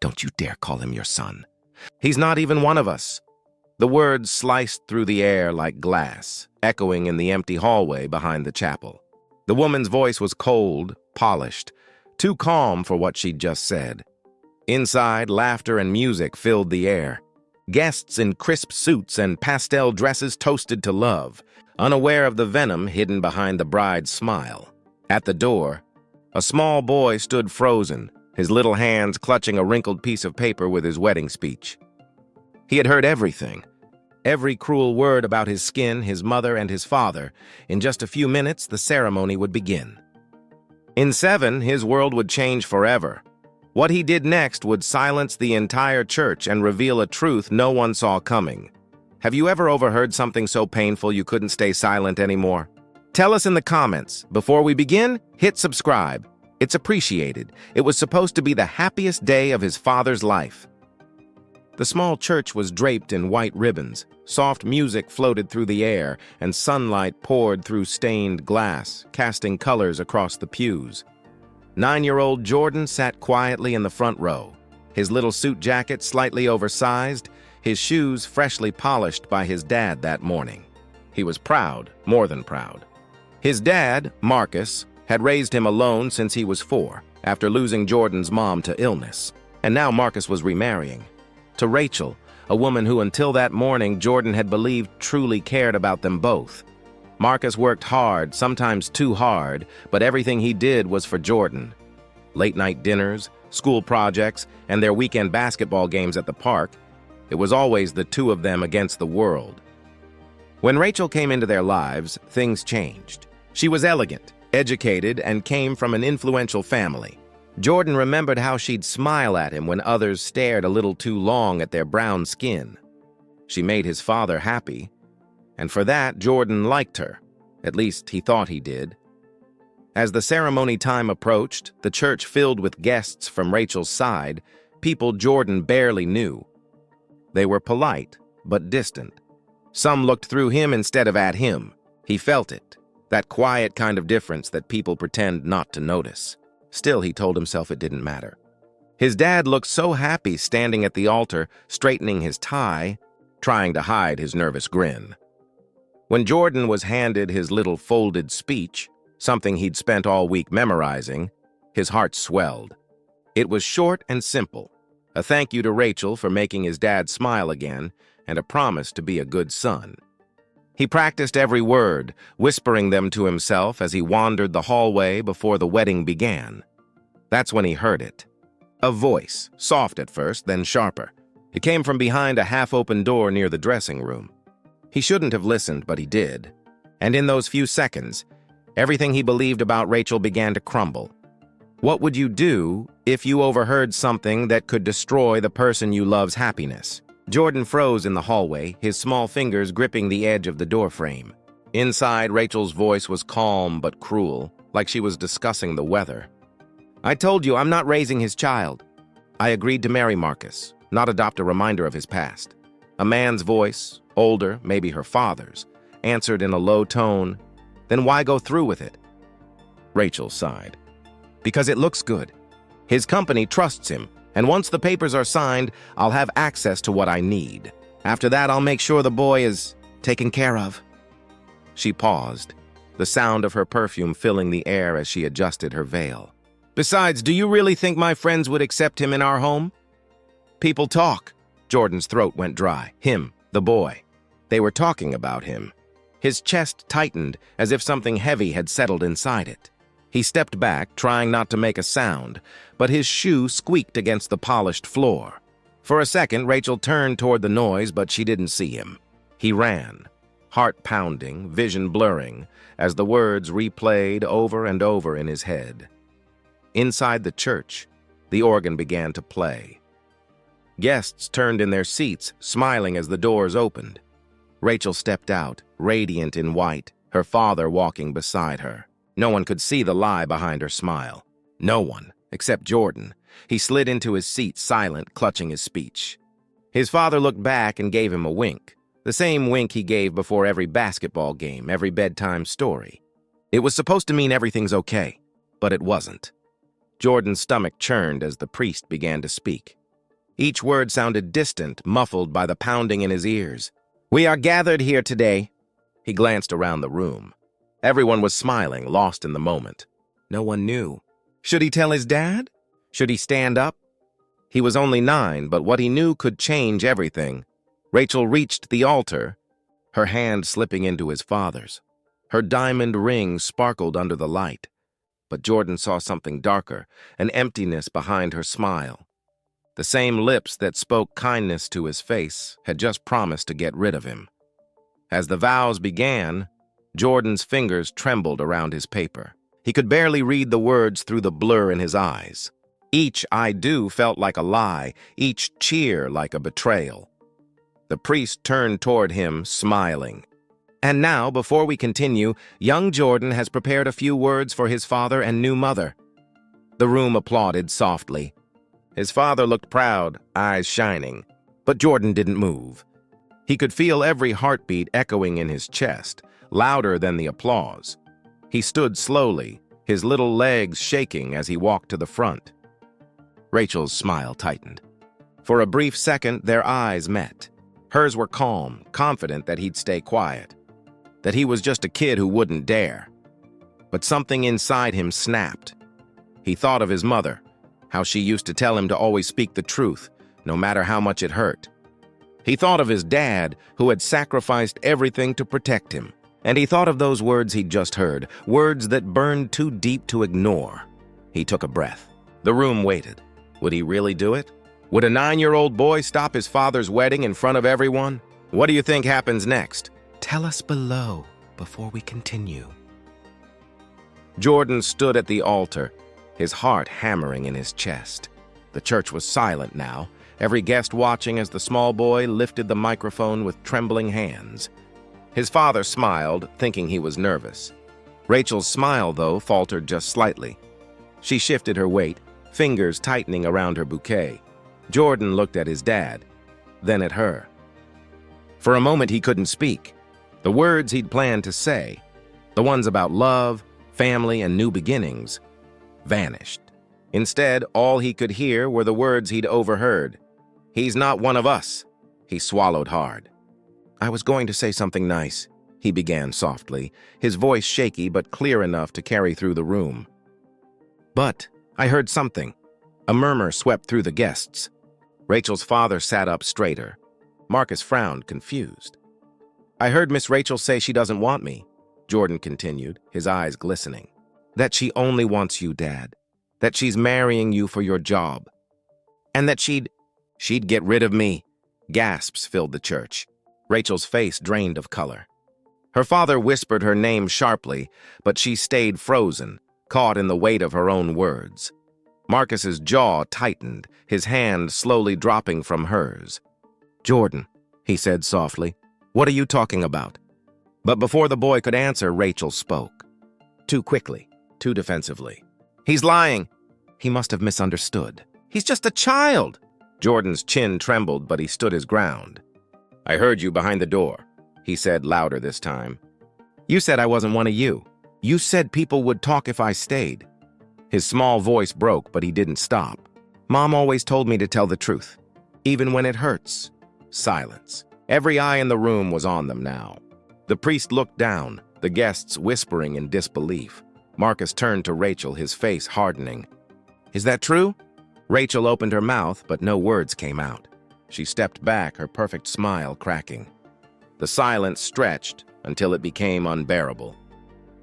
Don't you dare call him your son. He's not even one of us." The words sliced through the air like glass, echoing in the empty hallway behind the chapel. The woman's voice was cold, polished, too calm for what she'd just said. Inside, laughter and music filled the air. Guests in crisp suits and pastel dresses toasted to love, unaware of the venom hidden behind the bride's smile. At the door, a small boy stood frozen, his little hands clutching a wrinkled piece of paper with his wedding speech. He had heard everything. Every cruel word about his skin, his mother, and his father. In just a few minutes, the ceremony would begin. In 7, his world would change forever. What he did next would silence the entire church and reveal a truth no one saw coming. Have you ever overheard something so painful you couldn't stay silent anymore? Tell us in the comments. Before we begin, hit subscribe. It's appreciated. It was supposed to be the happiest day of his father's life. The small church was draped in white ribbons. Soft music floated through the air, and sunlight poured through stained glass, casting colors across the pews. 9-year-old Jordan sat quietly in the front row, his little suit jacket slightly oversized, his shoes freshly polished by his dad that morning. He was proud, more than proud. His dad, Marcus, had raised him alone since he was 4, after losing Jordan's mom to illness, and now Marcus was remarrying. To Rachel, a woman who until that morning Jordan had believed truly cared about them both. Marcus worked hard, sometimes too hard, but everything he did was for Jordan. Late-night dinners, school projects, and their weekend basketball games at the park, it was always the two of them against the world. When Rachel came into their lives, things changed. She was elegant, educated, and came from an influential family. Jordan remembered how she'd smile at him when others stared a little too long at their brown skin. She made his father happy, and for that, Jordan liked her. At least he thought he did. As the ceremony time approached, the church filled with guests from Rachel's side, people Jordan barely knew. They were polite, but distant. Some looked through him instead of at him. He felt it, that quiet kind of difference that people pretend not to notice. Still, he told himself it didn't matter. His dad looked so happy standing at the altar, straightening his tie, trying to hide his nervous grin. When Jordan was handed his little folded speech, something he'd spent all week memorizing, his heart swelled. It was short and simple, a thank you to Rachel for making his dad smile again, and a promise to be a good son. He practiced every word, whispering them to himself as he wandered the hallway before the wedding began. That's when he heard it. A voice, soft at first, then sharper. It came from behind a half-open door near the dressing room. He shouldn't have listened, but he did. And in those few seconds, everything he believed about Rachel began to crumble. What would you do if you overheard something that could destroy the person you love's happiness? Jordan froze in the hallway, his small fingers gripping the edge of the doorframe. Inside, Rachel's voice was calm but cruel, like she was discussing the weather. "I told you I'm not raising his child. I agreed to marry Marcus, not adopt a reminder of his past." A man's voice, older, maybe her father's, answered in a low tone, "Then why go through with it?" Rachel sighed. "Because it looks good. His company trusts him, and once the papers are signed, I'll have access to what I need. After that, I'll make sure the boy is taken care of." She paused, the sound of her perfume filling the air as she adjusted her veil. "Besides, do you really think my friends would accept him in our home?" "People talk." Jordan's throat went dry. Him, the boy. They were talking about him. His chest tightened as if something heavy had settled inside it. He stepped back, trying not to make a sound, but his shoe squeaked against the polished floor. For a second, Rachel turned toward the noise, but she didn't see him. He ran, heart pounding, vision blurring, as the words replayed over and over in his head. Inside the church, the organ began to play. Guests turned in their seats, smiling as the doors opened. Rachel stepped out, radiant in white, her father walking beside her. No one could see the lie behind her smile. No one, except Jordan. He slid into his seat, silent, clutching his speech. His father looked back and gave him a wink, the same wink he gave before every basketball game, every bedtime story. It was supposed to mean everything's okay, but it wasn't. Jordan's stomach churned as the priest began to speak. Each word sounded distant, muffled by the pounding in his ears. "We are gathered here today." He glanced around the room. Everyone was smiling, lost in the moment. No one knew. Should he tell his dad? Should he stand up? He was only 9, but what he knew could change everything. Rachel reached the altar, her hand slipping into his father's. Her diamond ring sparkled under the light. But Jordan saw something darker, an emptiness behind her smile. The same lips that spoke kindness to his face had just promised to get rid of him. As the vows began, Jordan's fingers trembled around his paper. He could barely read the words through the blur in his eyes. Each "I do" felt like a lie, each cheer like a betrayal. The priest turned toward him, smiling. "And now, before we continue, young Jordan has prepared a few words for his father and new mother." The room applauded softly. His father looked proud, eyes shining, but Jordan didn't move. He could feel every heartbeat echoing in his chest, louder than the applause. He stood slowly, his little legs shaking as he walked to the front. Rachel's smile tightened. For a brief second, their eyes met. Hers were calm, confident that he'd stay quiet, that he was just a kid who wouldn't dare. But something inside him snapped. He thought of his mother, how she used to tell him to always speak the truth, no matter how much it hurt. He thought of his dad, who had sacrificed everything to protect him. And he thought of those words he'd just heard, words that burned too deep to ignore. He took a breath. The room waited. Would he really do it? Would a 9-year-old boy stop his father's wedding in front of everyone? What do you think happens next? Tell us below before we continue. Jordan stood at the altar, his heart hammering in his chest. The church was silent now, every guest watching as the small boy lifted the microphone with trembling hands. His father smiled, thinking he was nervous. Rachel's smile, though, faltered just slightly. She shifted her weight, fingers tightening around her bouquet. Jordan looked at his dad, then at her. For a moment, he couldn't speak. The words he'd planned to say, the ones about love, family, and new beginnings, vanished. Instead, all he could hear were the words he'd overheard. "He's not one of us." He swallowed hard. "I was going to say something nice," he began softly, his voice shaky but clear enough to carry through the room. "But I heard something." A murmur swept through the guests. Rachel's father sat up straighter. Marcus frowned, confused. "I heard Miss Rachel say she doesn't want me," Jordan continued, his eyes glistening. "That she only wants you, Dad. That she's marrying you for your job. And that she'd get rid of me." Gasps filled the church. Rachel's face drained of color. Her father whispered her name sharply, but she stayed frozen, caught in the weight of her own words. Marcus's jaw tightened, his hand slowly dropping from hers. "Jordan," he said softly, "what are you talking about?" But before the boy could answer, Rachel spoke. Too quickly, too defensively. "He's lying." He must have misunderstood. "He's just a child." Jordan's chin trembled, but he stood his ground. "I heard you behind the door," he said louder this time. "You said I wasn't one of you. You said people would talk if I stayed." His small voice broke, but he didn't stop. "Mom always told me to tell the truth, even when it hurts." Silence. Every eye in the room was on them now. The priest looked down, the guests whispering in disbelief. Marcus turned to Rachel, his face hardening. "Is that true?" Rachel opened her mouth, but no words came out. She stepped back, her perfect smile cracking. The silence stretched until it became unbearable.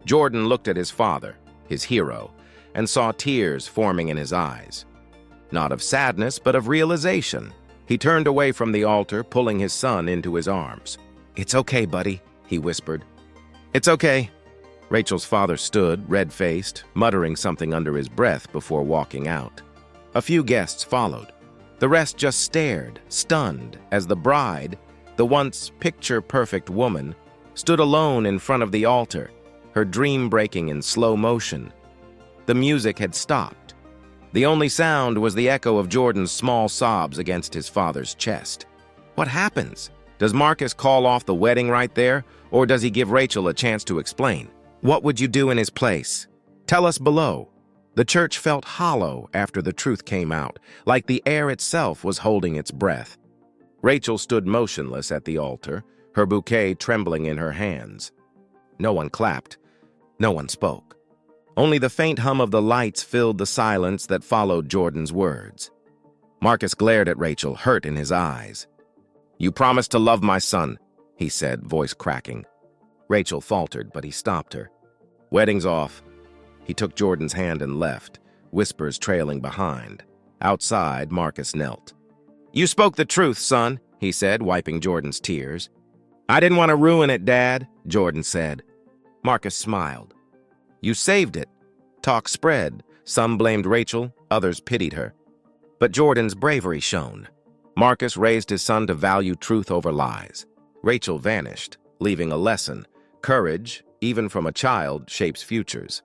Jordan looked at his father, his hero, and saw tears forming in his eyes. Not of sadness, but of realization. He turned away from the altar, pulling his son into his arms. "It's okay, buddy," he whispered. "It's okay." Rachel's father stood, red-faced, muttering something under his breath before walking out. A few guests followed. The rest just stared, stunned, as the bride, the once picture-perfect woman, stood alone in front of the altar, her dream breaking in slow motion. The music had stopped. The only sound was the echo of Jordan's small sobs against his father's chest. What happens? Does Marcus call off the wedding right there, or does he give Rachel a chance to explain? What would you do in his place? Tell us below. The church felt hollow after the truth came out, like the air itself was holding its breath. Rachel stood motionless at the altar, her bouquet trembling in her hands. No one clapped. No one spoke. Only the faint hum of the lights filled the silence that followed Jordan's words. Marcus glared at Rachel, hurt in his eyes. "You promised to love my son," he said, voice cracking. Rachel faltered, but he stopped her. "Wedding's off." He took Jordan's hand and left, whispers trailing behind. Outside, Marcus knelt. "You spoke the truth, son," he said, wiping Jordan's tears. "I didn't want to ruin it, Dad," Jordan said. Marcus smiled. "You saved it." Talk spread. Some blamed Rachel, others pitied her. But Jordan's bravery shone. Marcus raised his son to value truth over lies. Rachel vanished, leaving a lesson. Courage, even from a child, shapes futures.